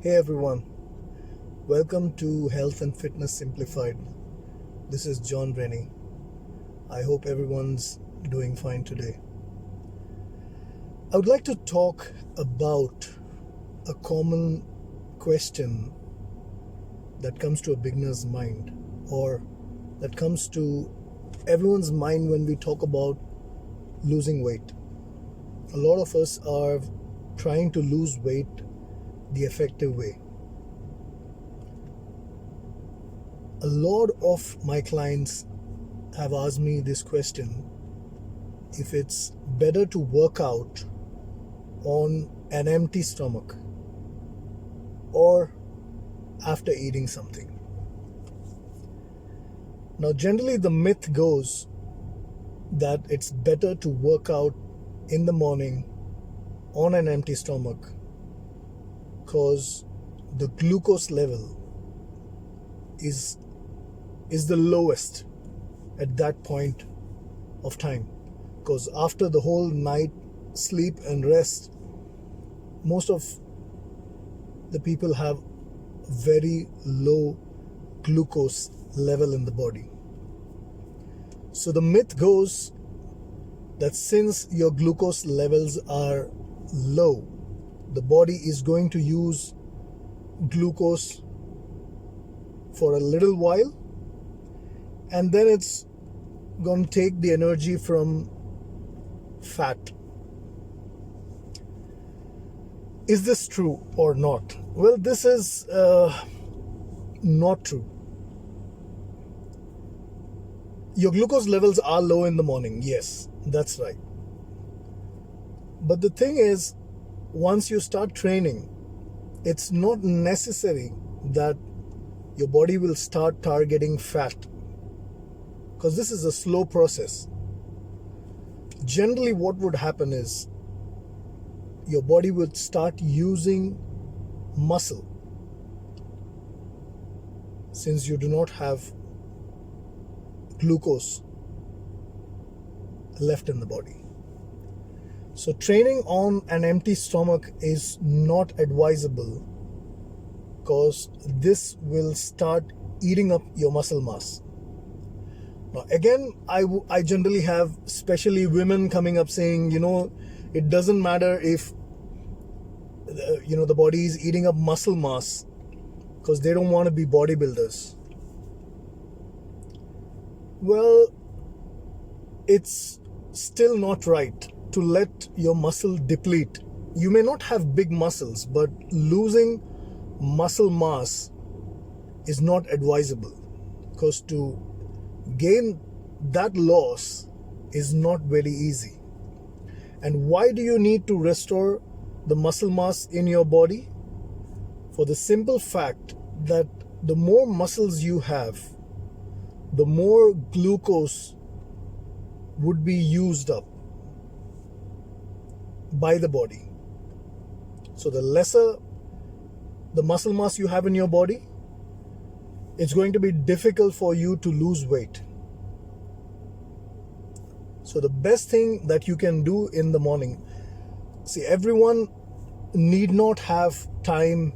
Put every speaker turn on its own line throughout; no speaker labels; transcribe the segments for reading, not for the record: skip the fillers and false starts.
Hey everyone, welcome to Health and Fitness Simplified. This is John Rennie. I hope everyone's doing fine today. I would like to talk about a common question that comes to a beginner's mind, or that comes to everyone's mind when we talk about losing weight. A lot of us are trying to lose weight the effective way. A lot of my clients have asked me this question: if it's better to work out on an empty stomach or after eating something. Now, generally the myth goes that it's better to work out in the morning on an empty stomach because the glucose level is the lowest at that point of time, because after the whole night sleep and rest, most of the people have very low glucose level in the body. So the myth goes that since your glucose levels are low, the body is going to use glucose for a little while, and then it's going to take the energy from fat. Is this true or not? Well, this is not true. Your glucose levels are low in the morning. Yes, that's right. But the thing is, once you start training, it's not necessary that your body will start targeting fat, because this is a slow process. Generally, what would happen is your body would start using muscle, since you do not have glucose left in the body. So training on an empty stomach is not advisable, because this will start eating up your muscle mass. Now again, I generally have especially women coming up saying, it doesn't matter if the body is eating up muscle mass, because they don't want to be bodybuilders. Well, it's still not right to let your muscle deplete. You may not have big muscles, but losing muscle mass is not advisable, because to gain that loss is not very easy. And why do you need to restore the muscle mass in your body? For the simple fact that the more muscles you have, the more glucose would be used up by the body. So the lesser the muscle mass you have in your body, it's going to be difficult for you to lose weight. So the best thing that you can do in the morning, see, everyone need not have time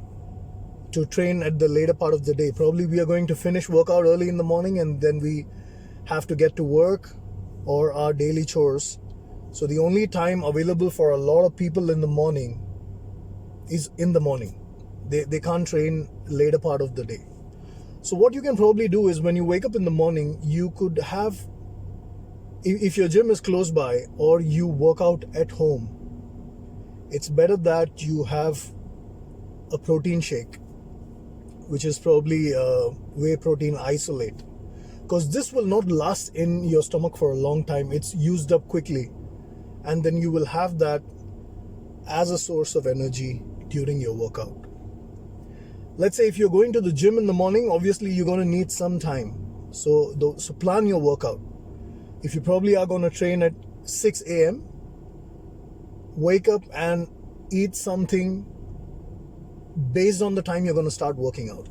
to train at the later part of the day. Probably we are going to finish workout early in the morning, and then we have to get to work or our daily chores. So the only time available for a lot of people in the morning is in the morning. They can't train later part of the day. So what you can probably do is, when you wake up in the morning, you could have, if your gym is close by or you work out at home, it's better that you have a protein shake, which is probably whey protein isolate, because this will not last in your stomach for a long time. It's used up quickly, and then you will have that as a source of energy during your workout. Let's say if you're going to the gym in the morning, obviously you're going to need some time. So plan your workout. If you probably are going to train at 6 a.m., wake up and eat something based on the time you're going to start working out.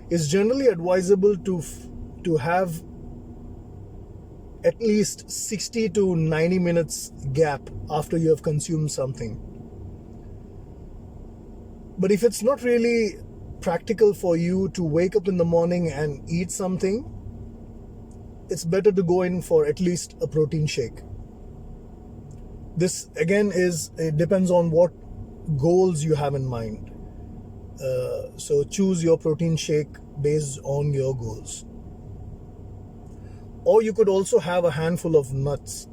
It's generally advisable to have at least 60 to 90 minutes gap after you have consumed something. But if it's not really practical for you to wake up in the morning and eat something, it's better to go in for at least a protein shake. This again it depends on what goals you have in mind. So choose your protein shake based on your goals. Or you could also have a handful of nuts,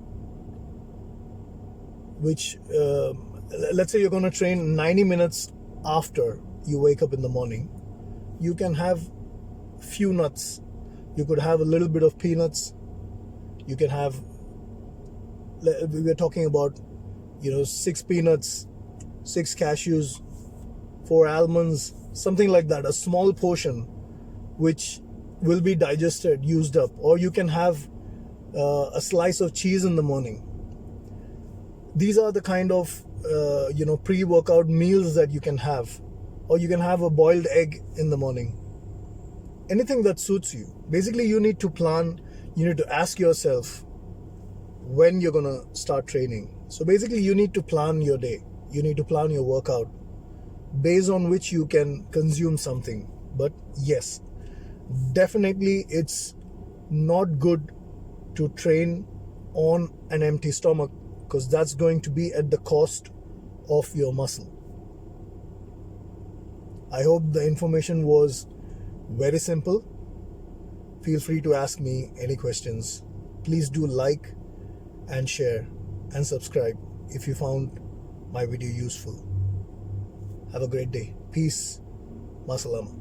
which let's say you're going to train 90 minutes after you wake up in the morning. You can have few nuts. You could have a little bit of peanuts. You can have, we're talking about 6 peanuts, 6 cashews, 4 almonds, something like that, a small portion which will be digested, used up. Or you can have a slice of cheese in the morning. These are the kind of pre-workout meals that you can have. Or you can have a boiled egg in the morning. Anything that suits you. Basically, you need to plan, you need to ask yourself when you're going to start training. So basically, you need to plan your day. You need to plan your workout based on which you can consume something. But yes, definitely it's not good to train on an empty stomach, because that's going to be at the cost of your muscle. I hope the information was very simple. Feel free to ask me any questions. Please do like and share and subscribe if you found my video useful. Have a great day. Peace. Masalama.